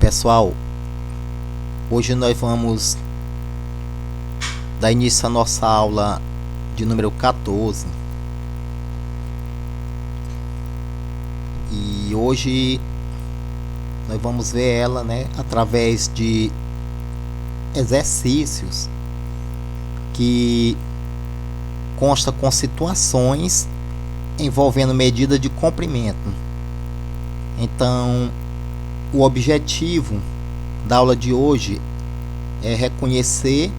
Pessoal, hoje nós vamos dar início à nossa aula de número 14. E hoje nós vamos ver ela, através de exercícios que consta com situações envolvendo medida de comprimento. Então, o objetivo da aula de hoje é reconhecer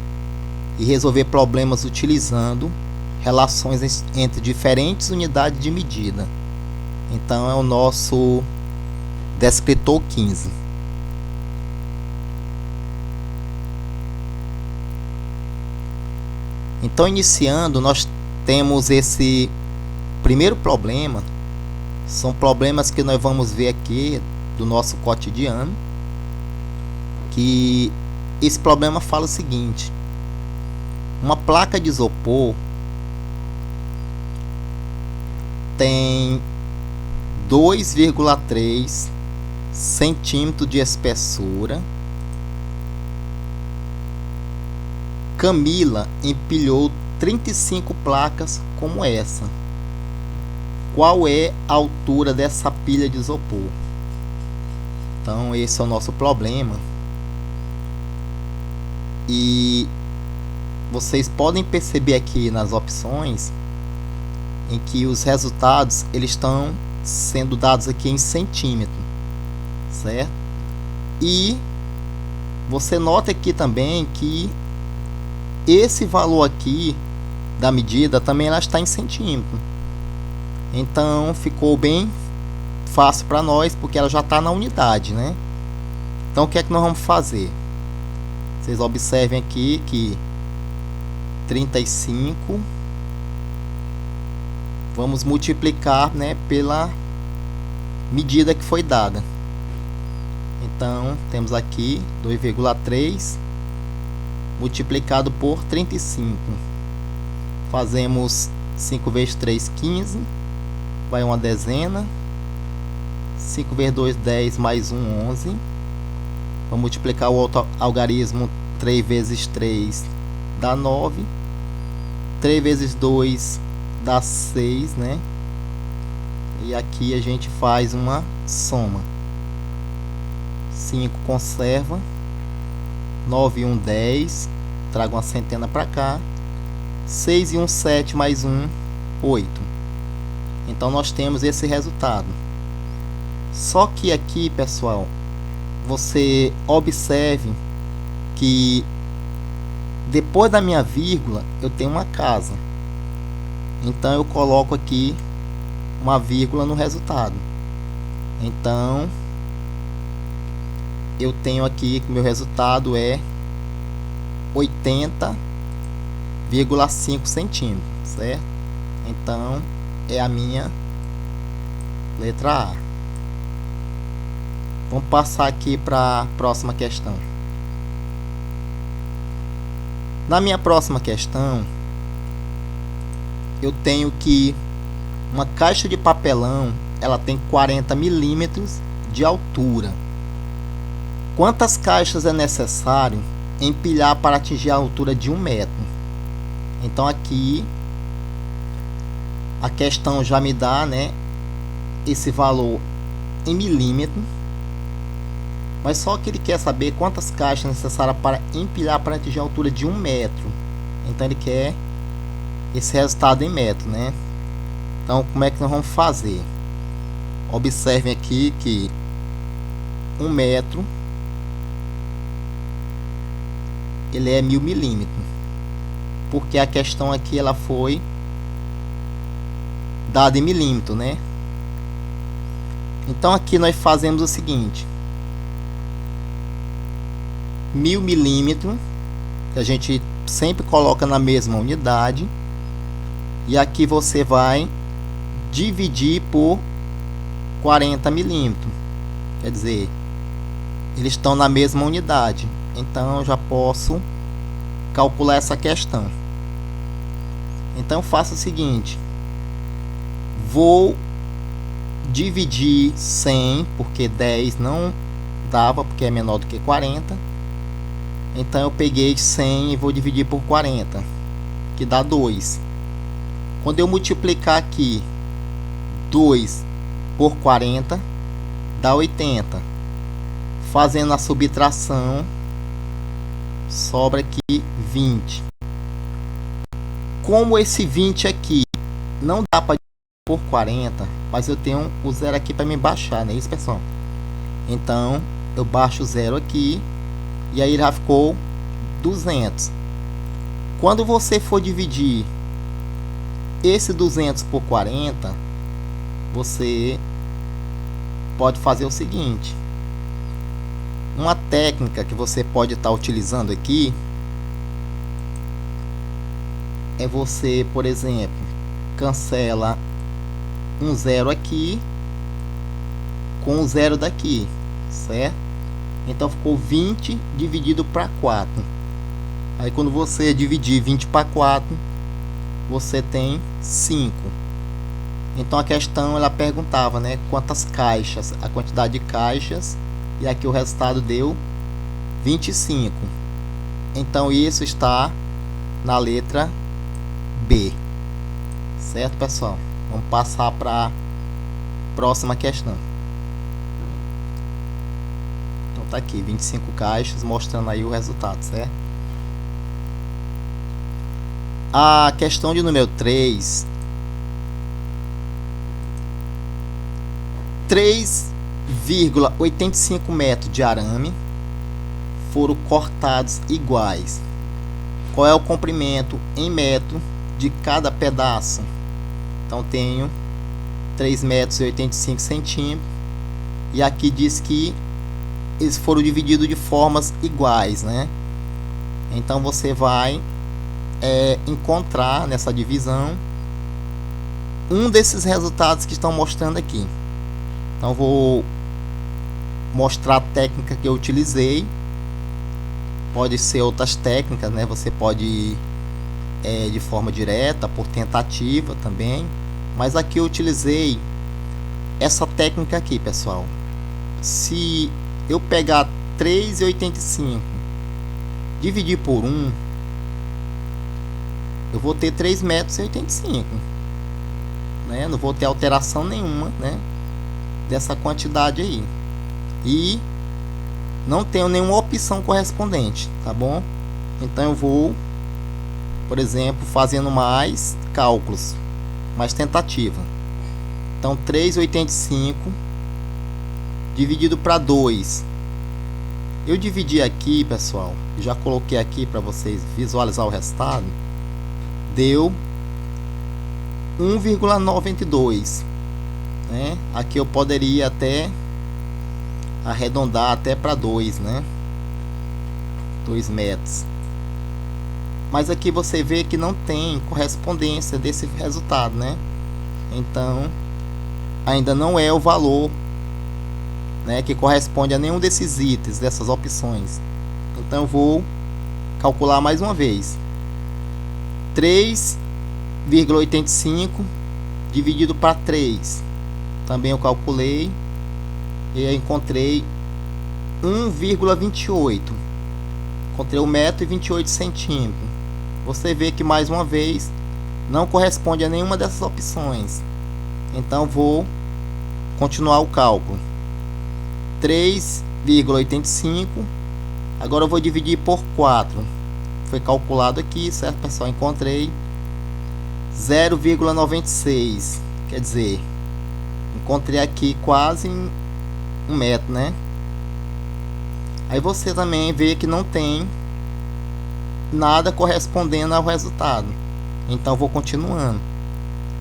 e resolver problemas utilizando relações entre diferentes unidades de medida. Então, é o nosso descritor 15. Então, iniciando, nós temos esse primeiro problema. São problemas que nós vamos ver aqui do nosso cotidiano, que esse problema fala o seguinte: uma placa de isopor tem 2,3 centímetros de espessura. Camila empilhou 35 placas como essa. Qual é a altura dessa pilha de isopor? Então, esse é o nosso problema. E vocês podem perceber aqui nas opções em que os resultados eles estão sendo dados aqui em centímetro, certo? E você nota aqui também que esse valor aqui da medida também ela está em centímetro. Então ficou bem fácil para nós, porque ela já está na unidade, né? Então o que é que nós vamos fazer? Vocês observem aqui que 35 vamos multiplicar, pela medida que foi dada. Então temos aqui 2,3 multiplicado por 35. Fazemos 5 vezes 3, 15. Vai uma dezena. 5 vezes 2, 10, mais 1, 11. Vamos multiplicar o outro algarismo. 3 vezes 3 dá 9. 3 vezes 2 dá 6, E aqui a gente faz uma soma. 5 conserva. 9 e 1, 10. Trago uma centena para cá. 6 e 1, 7, mais 1, 8. Então nós temos esse resultado. Só que aqui, pessoal, você observe que depois da minha vírgula eu tenho uma casa. Então eu coloco aqui uma vírgula no resultado. Então eu tenho aqui que meu resultado é 80,5 centímetros, certo? Então é a minha letra A. Vamos passar aqui para a próxima questão. Na minha próxima questão, eu tenho que uma caixa de papelão, ela tem 40 milímetros de altura. Quantas caixas é necessário empilhar para atingir a altura de 1 metro? Então aqui a questão já me dá, esse valor em milímetro. Mas só que ele quer saber quantas caixas necessárias para empilhar para atingir a altura de 1 metro. Então ele quer esse resultado em metro, Então como é que nós vamos fazer? Observem aqui que 1 metro ele é 1000 milímetros. Porque a questão aqui ela foi dada em milímetro, Então aqui nós fazemos o seguinte: 1000 milímetros, que a gente sempre coloca na mesma unidade, e aqui você vai dividir por 40 milímetros, quer dizer, eles estão na mesma unidade. Então eu já posso calcular essa questão. Então faça o seguinte: vou dividir 100, porque 10 não dava, porque é menor do que 40. Então eu peguei 100 e vou dividir por 40, que dá 2. Quando eu multiplicar aqui 2 por 40, dá 80. Fazendo a subtração, sobra aqui 20. Como esse 20 aqui não dá para dividir por 40, mas eu tenho o zero aqui para me baixar, não é isso, pessoal? Então eu baixo o zero aqui e aí já ficou 200. Quando você for dividir esse 200 por 40, você pode fazer o seguinte: uma técnica que você pode estar utilizando aqui é você, por exemplo, cancela um zero aqui com um zero daqui, certo? Então ficou 20 dividido para 4. Aí quando você dividir 20 para 4, você tem 5. Então a questão ela perguntava, né, quantas caixas, a quantidade de caixas, e aqui o resultado deu 25. Então isso está na letra B. Certo, pessoal? Vamos passar para a próxima questão. Então tá aqui 25 caixas mostrando aí o resultado, certo? A questão de número 3, 3,85 metros de arame foram cortados iguais. Qual é o comprimento em metro de cada pedaço? Então tenho 3,85 metros e aqui diz que eles foram divididos de formas iguais, né? Então você vai encontrar nessa divisão um desses resultados que estão mostrando aqui. Então vou mostrar a técnica que eu utilizei. Pode ser outras técnicas, né? Você pode ir de forma direta, por tentativa também. Mas aqui eu utilizei essa técnica aqui, pessoal. Se eu pegar 3,85 dividir por 1, eu vou ter 3,85 metros, né? Não vou ter alteração nenhuma, né, dessa quantidade aí. E não tenho nenhuma opção correspondente, tá bom? Então eu vou, por exemplo, fazendo mais cálculos, mais tentativa. Então 3,85 dividido para 2. Eu dividi aqui, pessoal, já coloquei aqui para vocês visualizar o resultado. Deu 1,92, né? Aqui eu poderia até arredondar até para 2, né? 2 metros. Mas aqui você vê que não tem correspondência desse resultado, né? Então ainda não é o valor, né, que corresponde a nenhum desses itens, dessas opções. Então eu vou calcular mais uma vez. 3,85 dividido para 3. Também eu calculei e eu encontrei 1,28. Encontrei 1,28 m. Você vê que mais uma vez não corresponde a nenhuma dessas opções. Então vou continuar o cálculo. 3,85. Agora eu vou dividir por 4. Foi calculado aqui, certo, pessoal? Encontrei 0,96. Quer dizer, encontrei aqui quase 1 metro, né? Aí você também vê que não tem nada correspondendo ao resultado. Então vou continuando.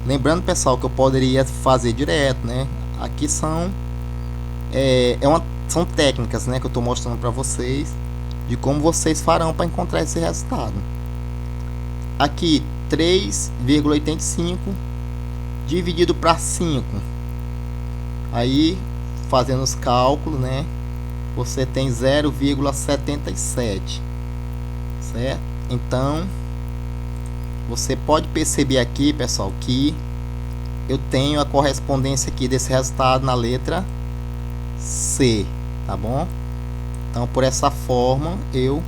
Lembrando, pessoal, que eu poderia fazer direto, né? Aqui são são técnicas, né, que eu estou mostrando para vocês de como vocês farão para encontrar esse resultado. Aqui 3,85 dividido para 5. Aí fazendo os cálculos, né, você tem 0,77, certo? Então você pode perceber aqui, pessoal, que eu tenho a correspondência aqui desse resultado na letra C, tá bom? Então, por essa forma, eu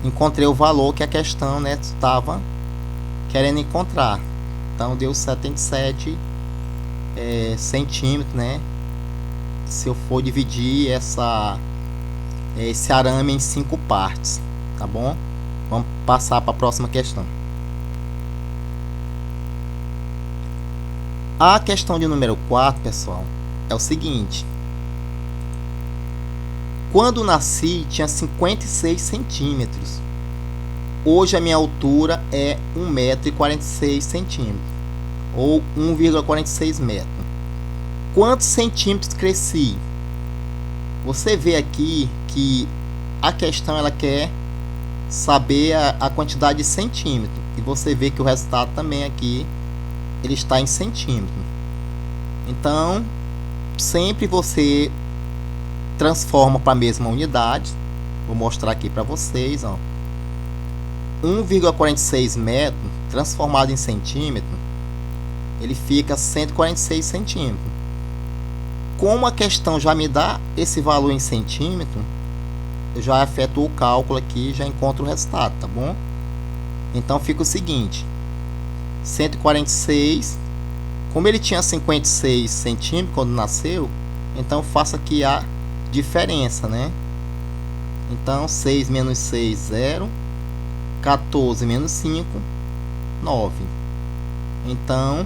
encontrei o valor que a questão, né, estava querendo encontrar. Então, deu 77 centímetros, né? Se eu for dividir esse arame em 5 partes, tá bom? Vamos passar para a próxima questão. A questão de número 4, pessoal, é o seguinte. Quando nasci, tinha 56 centímetros. Hoje a minha altura é 1,46 m, ou 1,46 metros. Quantos centímetros cresci? Você vê aqui que a questão ela quer saber a quantidade de centímetro. E você vê que o resultado também aqui ele está em centímetro. Então, sempre você transforma para a mesma unidade. Vou mostrar aqui para vocês, ó. 1,46 metro transformado em centímetro, ele fica 146 centímetros. Como a questão já me dá esse valor em centímetro, eu já efetuo o cálculo aqui e já encontro o resultado, tá bom? Então fica o seguinte: 146, como ele tinha 56 centímetros quando nasceu, então eu faço aqui a diferença, né? Então 6 menos 6, 0. 14 menos 5, 9. Então,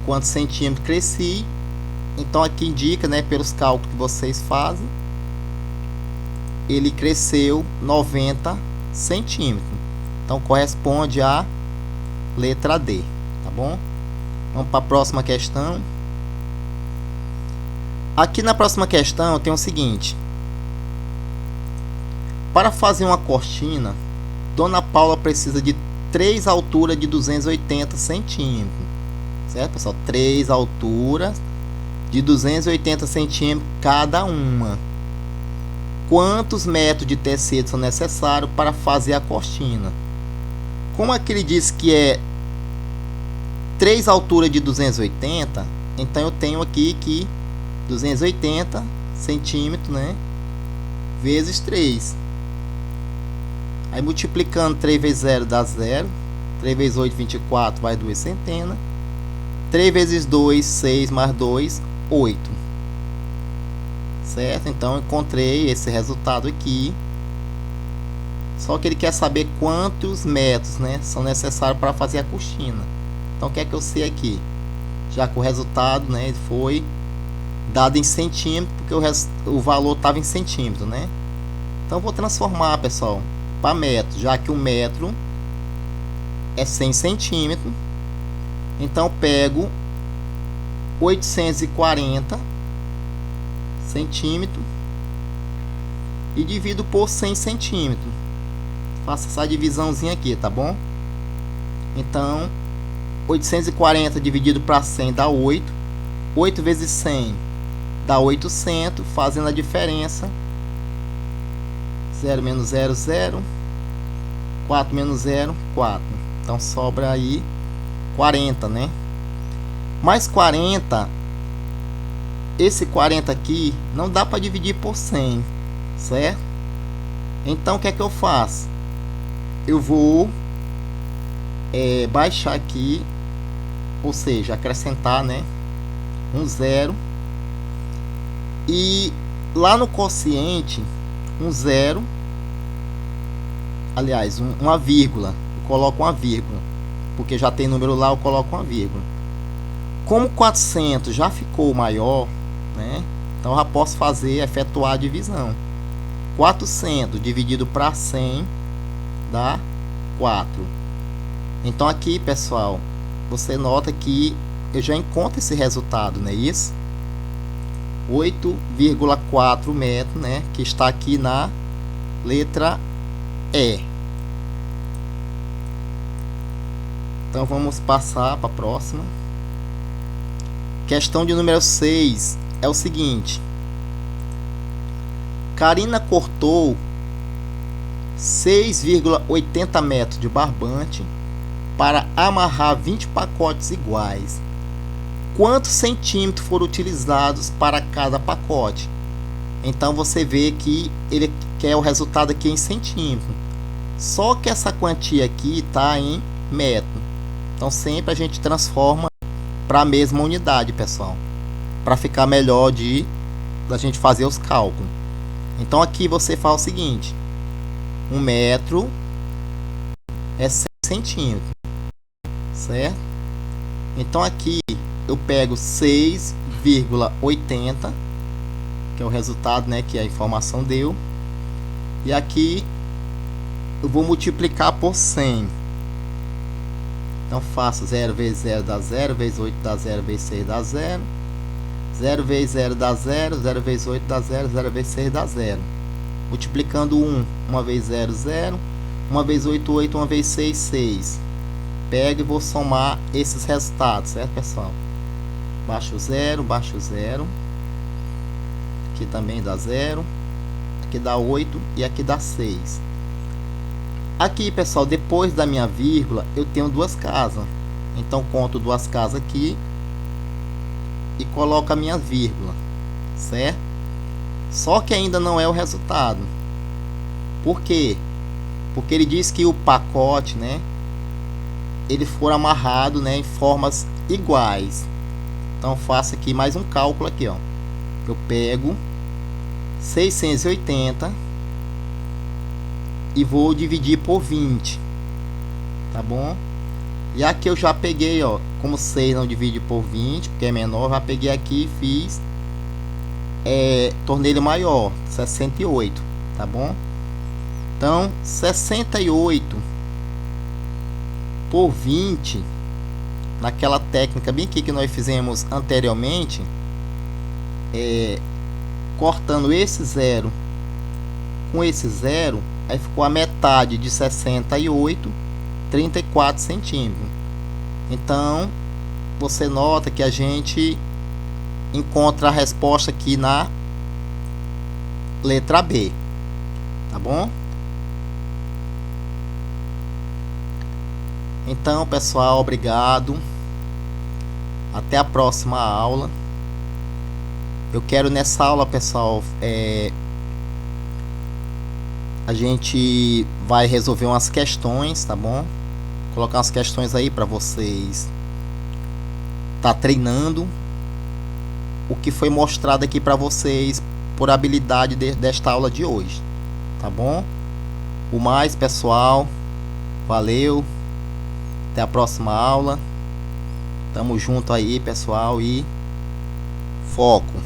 quantos centímetros cresci? Então aqui indica, né, pelos cálculos que vocês fazem, ele cresceu 90 centímetros. Então corresponde à letra D, tá bom? Vamos para a próxima questão. Aqui na próxima questão tem o seguinte: para fazer uma cortina, Dona Paula precisa de 3 alturas de 280 centímetros. Certo, pessoal? 3 alturas de 280 centímetros cada uma. Quantos metros de tecido são necessários para fazer a cortina? Como aqui ele diz que é 3 alturas de 280, então eu tenho aqui que 280 centímetros, né, vezes 3. Aí multiplicando 3 vezes 0 dá 0. 3 vezes 8, 24, vai 2 centenas. 3 vezes 2, 6 mais 2, 8. Certo? Então eu encontrei esse resultado aqui. Só que ele quer saber quantos metros, né, são necessários para fazer a cortina. Então o que é que eu sei aqui? Já que o resultado, né, foi dado em centímetro, porque o valor estava em centímetro, né? Então eu vou transformar, pessoal, para metro, já que o metro é 100 centímetros. Então eu pego 840 centímetros e divido por 100 centímetros. Faço essa divisãozinha aqui, tá bom? Então 840 dividido para 100 dá 8. 8 vezes 100 dá 800, fazendo a diferença. 0 menos 0, 0. 4 menos 0, 4. Então sobra aí 40, né? Mais 40, esse 40 aqui não dá para dividir por 100, certo? Então o que é que eu faço? Eu vou baixar aqui, ou seja, acrescentar, né, um 0, e lá no quociente um 0, aliás, uma vírgula. Eu coloco uma vírgula, porque já tem número lá, eu coloco uma vírgula. Como 400 já ficou maior, né, então eu já posso efetuar a divisão. 400 dividido para 100 dá 4. Então aqui, pessoal, você nota que eu já encontro esse resultado, não é isso? 8,4 metros, né, que está aqui na letra E. Então vamos passar para a próxima. Questão de número 6 é o seguinte: Karina cortou 6,80 metros de barbante para amarrar 20 pacotes iguais. Quantos centímetros foram utilizados para cada pacote? Então você vê que ele quer o resultado aqui em centímetro. Só que essa quantia aqui está em metro. Então sempre a gente transforma para a mesma unidade, pessoal, para ficar melhor da gente fazer os cálculos. Então aqui você faz o seguinte: 1 metro é 100 centímetros, certo? Então aqui eu pego 6,80, que é o resultado, né, que a informação deu, e aqui eu vou multiplicar por 100. Então faço 0 vezes 0 dá 0, vezes 8 dá 0, vezes 6 dá 0, 0 vezes 0 dá 0, 0 vezes 8 dá 0, 0 vezes 6 dá 0. Multiplicando 1, 1 vezes 0, 0, 1 vezes 8, 8, 1 vezes 6, 6. Pego e vou somar esses resultados, certo, pessoal? Baixo 0, baixo 0. Aqui também dá 0. Aqui dá 8 e aqui dá 6. Aqui, pessoal, depois da minha vírgula, eu tenho duas casas. Então, conto duas casas aqui e coloco a minha vírgula, certo? Só que ainda não é o resultado. Por quê? Porque ele diz que o pacote, né, ele for amarrado, né, em formas iguais. Então, eu faço aqui mais um cálculo aqui, ó. Eu pego 680 e vou dividir por 20, tá bom? E aqui eu já peguei, ó, como 6 não divide por 20, porque é menor, já peguei aqui e fiz, tornei ele maior, 68, tá bom? Então, 68 por 20, naquela técnica bem aqui que nós fizemos anteriormente, cortando esse 0 com esse 0, aí ficou a metade de 68, 34 centímetros. Então, você nota que a gente encontra a resposta aqui na letra B, tá bom? Então, pessoal, obrigado. Até a próxima aula. Eu quero nessa aula, pessoal, a gente vai resolver umas questões, tá bom? Colocar umas questões aí para vocês tá treinando o que foi mostrado aqui para vocês por habilidade desta aula de hoje, tá bom? O mais, pessoal, valeu, até a próxima aula, tamo junto aí, pessoal, e foco.